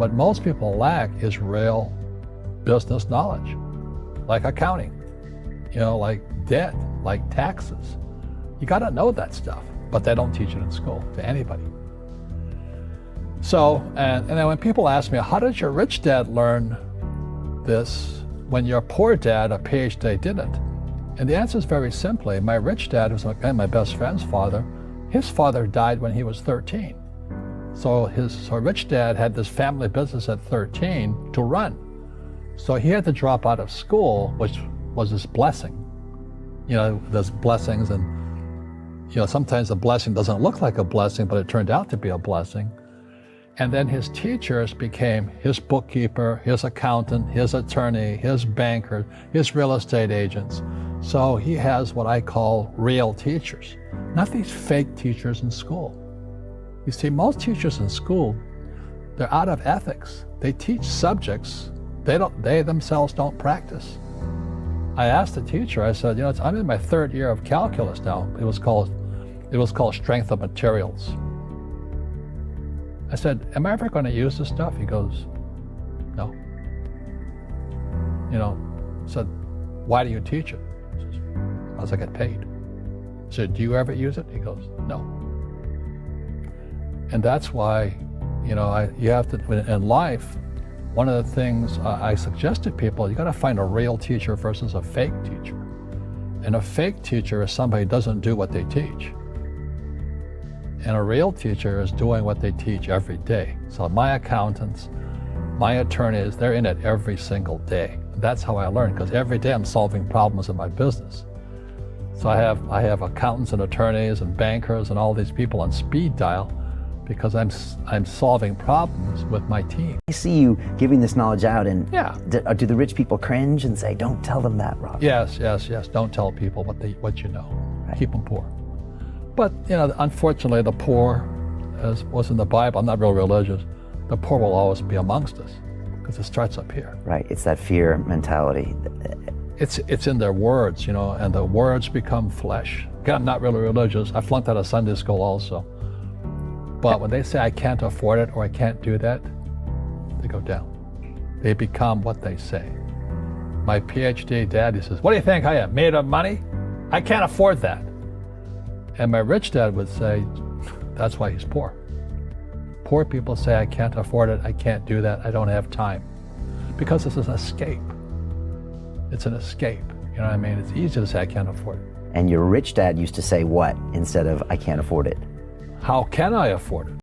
And what most people lack is real business knowledge, like accounting, like debt, like taxes. You got to know that stuff, but they don't teach it in school to anybody. So, and then when people ask me, how did your rich dad learn this when your poor dad, a PhD, didn't? And the answer is very simply, my rich dad, who's my best friend's father, his father died when he was 13. So rich dad had this family business at 13 to run. So he had to drop out of school, which was his blessing. There's blessings, and sometimes the blessing doesn't look like a blessing, but it turned out to be a blessing. And then his teachers became his bookkeeper, his accountant, his attorney, his banker, his real estate agents. So he has what I call real teachers, not these fake teachers in school. You see, most teachers in school, they're out of ethics. They teach subjects they themselves don't practice. I asked the teacher, I said, I'm in my third year of calculus now. It was called strength of materials. I said, am I ever going to use this stuff? He goes, no. I said, why do you teach it? He says, because I get paid. I said, do you ever use it? He goes, no. And that's why, you have to, in life, one of the things I suggest to people, you got to find a real teacher versus a fake teacher. And a fake teacher is somebody who doesn't do what they teach. And a real teacher is doing what they teach every day. So my accountants, my attorneys, they're in it every single day. That's how I learn, because every day I'm solving problems in my business. So I have accountants and attorneys and bankers and all these people on speed dial, because I'm solving problems with my team. I see you giving this knowledge out, and yeah. Do the rich people cringe and say, don't tell them that, Rob? Yes. Don't tell people what you know. Right. Keep them poor. But, unfortunately, the poor, as was in the Bible, I'm not real religious, the poor will always be amongst us, because it starts up here. Right, it's that fear mentality. It's in their words, and the words become flesh. Again, I'm not really religious. I flunked out of Sunday school also. But when they say I can't afford it or I can't do that, they go down. They become what they say. My PhD dad, he says, what do you think I am, made of money? I can't afford that. And my rich dad would say, that's why he's poor. Poor people say, I can't afford it, I can't do that, I don't have time. Because it's an escape. It's an escape, you know what I mean? It's easy to say, I can't afford it. And your rich dad used to say what instead of, I can't afford it? How can I afford it?